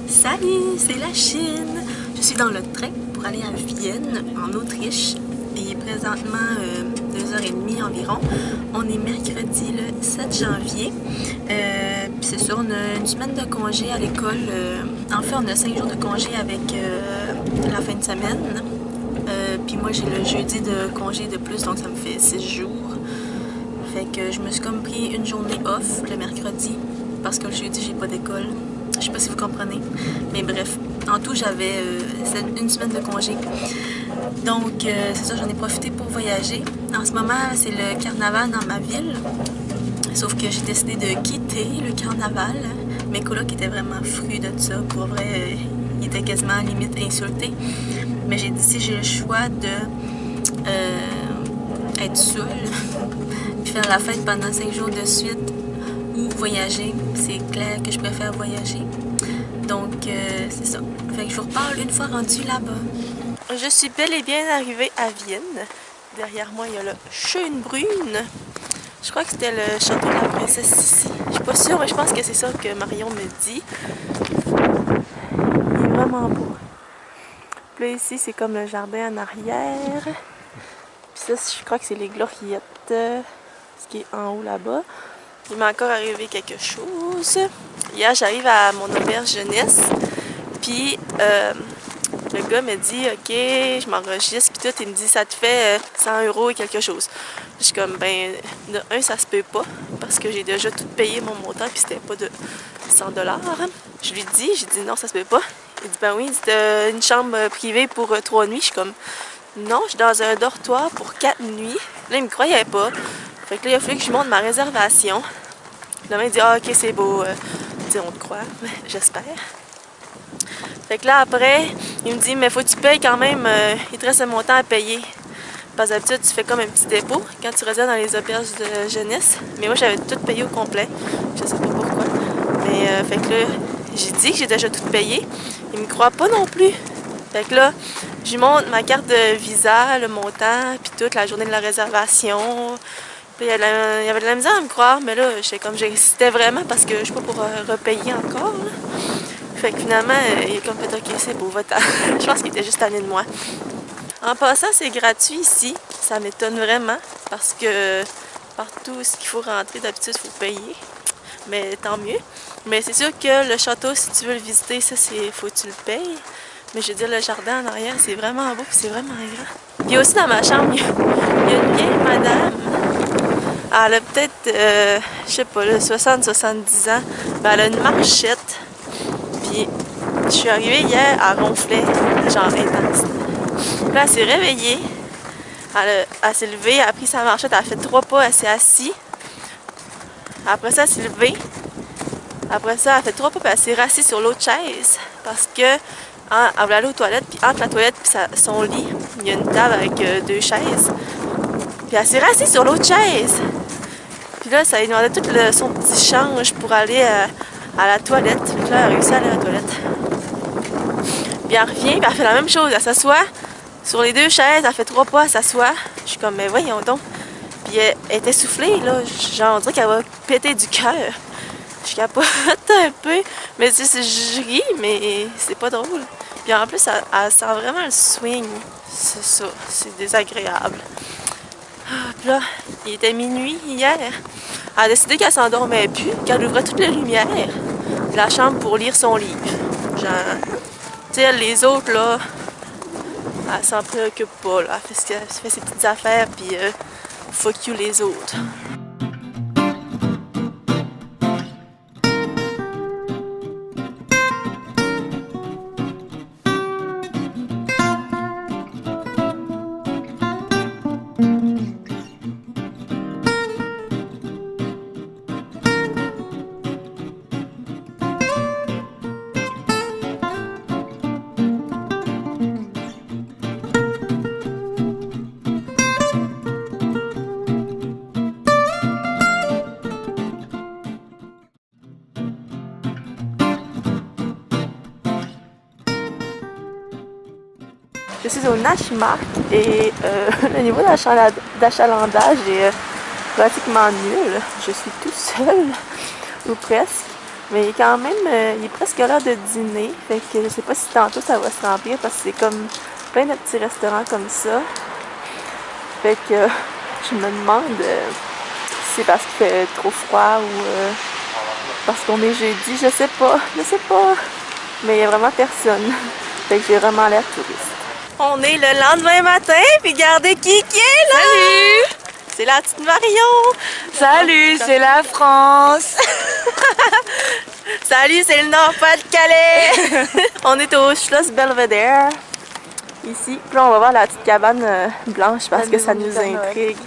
Salut, c'est la Chine. Je suis dans le train pour aller à Vienne, en Autriche. Il est présentement 2h30 environ. On est mercredi le 7 janvier. Puis c'est ça, on a une semaine de congé à l'école. En fait, on a 5 jours de congé avec la fin de semaine. Puis moi, j'ai le jeudi de congé de plus, donc ça me fait 6 jours. Fait que je me suis comme pris une journée off le mercredi parce que le jeudi, j'ai pas d'école. Je sais pas si vous comprenez. Mais bref, en tout, j'avais une semaine de congé. Donc, c'est ça, j'en ai profité pour voyager. En ce moment, c'est le carnaval dans ma ville. Sauf que j'ai décidé de quitter le carnaval. Mes colocs étaient vraiment fruits de ça. Pour vrai, ils étaient quasiment limite insultés. Mais j'ai dit, si j'ai le choix de être seule, puis faire la fête pendant 5 jours de suite, ou voyager, c'est clair que je préfère voyager. Donc, c'est ça. Fait que je vous reparle une fois rendue là-bas. Je suis bel et bien arrivée à Vienne. Derrière moi, il y a le Schönbrunn. Je crois que c'était le château de la princesse ici. Je suis pas sûre, mais je pense que c'est ça que Marion me dit. Il est vraiment beau. Puis là, ici, c'est comme le jardin en arrière. Puis ça, je crois que c'est les gloriettes, ce qui est en haut là-bas. Il m'est encore arrivé quelque chose. Hier, j'arrive à mon auberge jeunesse. Puis, le gars me dit, OK, je m'enregistre. Puis tout, il me dit, ça te fait 100 € et quelque chose. Je suis comme, ben, de un, ça se peut pas. Parce que j'ai déjà tout payé mon montant. Puis c'était pas de 100 $. Je lui dis, j'ai dit, non, ça se peut pas. Il dit, ben oui, c'est une chambre privée pour 3 nuits. Je suis comme, non, je suis dans un dortoir pour 4 nuits. Là, il me croyait pas. Fait que là, il a fallu que je monte ma réservation. Le mec dit, ah, ok, c'est beau. Tu sais, on te croit, j'espère. Fait que là, après, il me dit, mais faut que tu payes quand même. Il te reste un montant à payer. Parce que d'habitude, tu fais comme un petit dépôt quand tu réserves dans les auberges de jeunesse. Mais moi, j'avais tout payé au complet. Je sais pas pourquoi. Mais, fait que là, j'ai dit que j'ai déjà tout payé. Il me croit pas non plus. Fait que là, je lui montre ma carte de visa, le montant, puis toute la journée de la réservation. Puis il y avait de la misère à me croire, mais là, j'hésitais vraiment parce que je suis pas pour repayer encore. Là. Fait que finalement, il est comme fait, OK, c'est beau, va-t'en. Je pense qu'il était juste tanné de moi. En passant, c'est gratuit ici. Ça m'étonne vraiment parce que partout ce qu'il faut rentrer, d'habitude, il faut payer. Mais tant mieux. Mais c'est sûr que le château, si tu veux le visiter, ça, faut que tu le payes. Mais je veux dire, le jardin en arrière, c'est vraiment beau, c'est vraiment grand. Puis aussi dans ma chambre, il y a une vieille madame. Elle a peut-être, je sais pas, 60-70 ans. Ben, elle a une marchette. Puis, je suis arrivée hier, elle ronflait, genre intense. Puis là, elle s'est réveillée. Elle s'est levée, elle a pris sa marchette, elle a fait 3 pas, elle s'est assise. Après ça, elle s'est levée. Après ça, elle a fait 3 pas, puis elle s'est rassise sur l'autre chaise. Parce que, elle voulait aller aux toilettes, puis entre la toilette et son lit, il y a une table avec 2 chaises. Puis elle s'est rassise sur l'autre chaise. Puis là, ça lui demandait tout son petit change pour aller à la toilette. Puis là, elle a réussi à aller à la toilette. Puis elle revient, puis elle fait la même chose. Elle s'assoit sur les 2 chaises, elle fait 3 pas, elle s'assoit. Je suis comme, mais voyons donc. Puis elle est essoufflée, là. Genre, on dirait qu'elle va péter du cœur. Je capote un peu. Mais je ris, mais c'est pas drôle. Puis en plus, elle sent vraiment le swing. C'est ça, c'est désagréable. Puis là, il était minuit hier. Elle a décidé qu'elle s'endormait plus, qu'elle ouvrait toutes les lumières de la chambre pour lire son livre. Genre, tu sais, les autres, là, elle s'en préoccupe pas, là. Elle fait ses petites affaires, puis fuck you les autres. Je suis au Naschmarkt et le niveau d'achalandage est pratiquement nul. Je suis tout seul, ou presque. Mais quand même, il est presque l'heure de dîner. Fait que je sais pas si tantôt ça va se remplir parce que c'est comme plein de petits restaurants comme ça. Fait que je me demande si c'est parce qu'il fait trop froid ou parce qu'on est jeudi, je sais pas. Mais il y a vraiment personne. Fait que j'ai vraiment l'air touriste. On est le lendemain matin, puis regardez qui est là! Salut! C'est la petite Marion! Salut, c'est la France! Salut, c'est le Nord-Pas-de-Calais! On est au Schloss Belvedere, ici. Puis là, on va voir la petite cabane blanche parce que ça nous intrigue.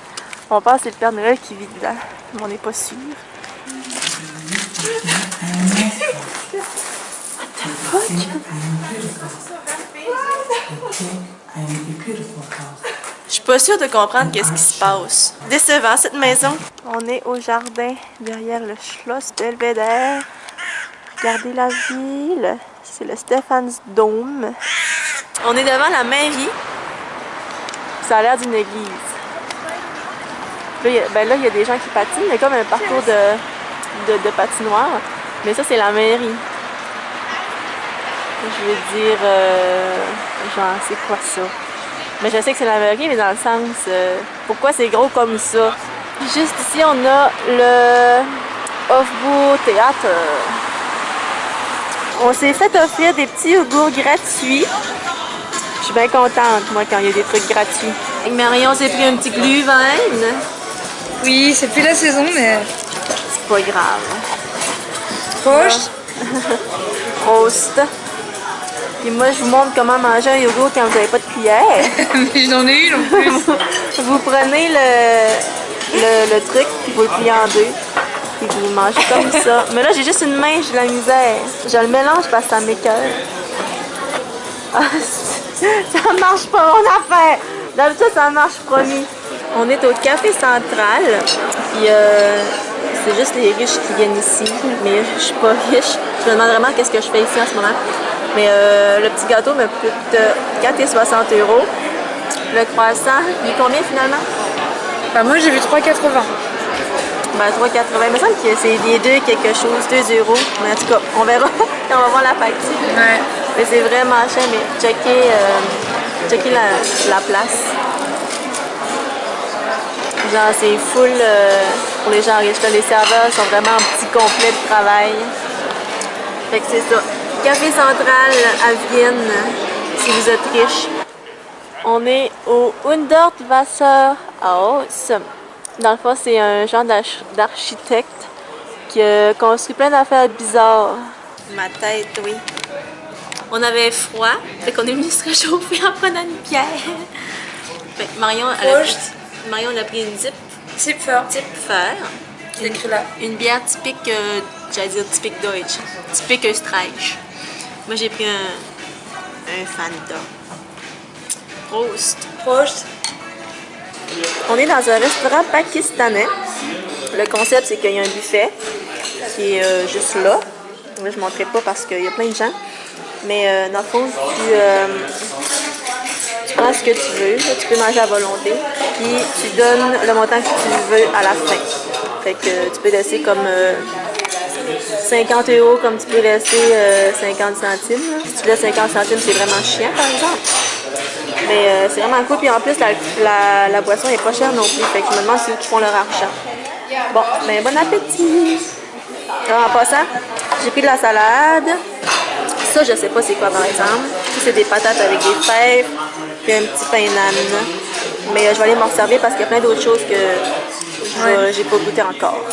On pense que c'est le Père Noël qui vit dedans, mais on n'est pas sûr. Je suis pas sûre de comprendre qu'est-ce qui se passe. Décevant cette maison. On est au jardin derrière le Schloss Belvedere. Regardez la ville. C'est le Stephansdom. On est devant la mairie. Ça a l'air d'une église. Là, il y a des gens qui patinent. Il y a comme un parcours de patinoire. Mais ça, c'est la mairie. Je veux dire, genre, c'est quoi ça? Mais je sais que c'est la mairie, mais dans le sens, pourquoi c'est gros comme ça? Juste ici, on a le Hofburg-Theater. On s'est fait offrir des petits yogourts gratuits. Je suis bien contente, moi, quand il y a des trucs gratuits. Et Marion s'est pris un petit glühwein. Oui, c'est plus la saison, mais... C'est pas grave. Prost! Prost! Et moi, je vous montre comment manger un yogourt quand vous n'avez pas de cuillère. Mais j'en ai une en plus. Vous prenez le truc, puis vous le pliez en deux, puis vous le mangez comme ça. Mais là, j'ai juste une main, j'ai de la misère. Je le mélange parce que ça m'écoeure. Ah, ça marche pas, mon affaire! D'habitude, ça marche, promis. On est au Café Central, puis c'est juste les riches qui viennent ici. Mais je suis pas riche. Je me demande vraiment qu'est-ce que je fais ici en ce moment. Mais le petit gâteau me coûte 4,60 €. Le croissant, il est combien finalement? Bah moi j'ai vu 3,80. Ben 3,80. Il me semble que c'est les deux quelque chose, 2 €. Mais en tout cas, on verra quand on va voir la facture. Ouais. Mais c'est vraiment cher, mais checker la place. Genre c'est full pour les gens riches. Là, les serveurs sont vraiment en petit complet de travail. Fait que c'est ça. Café Central à Vienne, si vous êtes riche. On est au Hundertwasserhaus. Dans le fond, c'est un genre d'architecte qui a construit plein d'affaires bizarres. Ma tête, oui. On avait froid, fait qu'on est venu se réchauffer en prenant une pierre. Fait que Marion, elle a pris une Zipfer. C'est écrit là. Une bière typique, j'allais dire typique Deutsch, typique Österreich. Moi, j'ai pris un Fanta. Prost! Prost! On est dans un restaurant pakistanais. Le concept, c'est qu'il y a un buffet qui est juste là. Moi, je ne montrerai pas parce qu'il y a plein de gens. Mais dans le fond, tu prends ce que tu veux. Tu peux manger à volonté. Puis tu donnes le montant que tu veux à la fin. Fait que tu peux laisser comme 50 € comme tu peux laisser 50 centimes. Si tu laisses 50 centimes, c'est vraiment chiant, par exemple. Mais c'est vraiment cool. Puis en plus, la boisson est pas chère non plus. Fait que je me demande c'est eux qui font leur argent. Bon, ben bon appétit! Alors, en passant, j'ai pris de la salade. Ça, je sais pas c'est quoi, par exemple. Ça, c'est des patates avec des fèves. Puis un petit pain nan. Mais je vais aller m'en servir parce qu'il y a plein d'autres choses que j'ai pas goûté encore.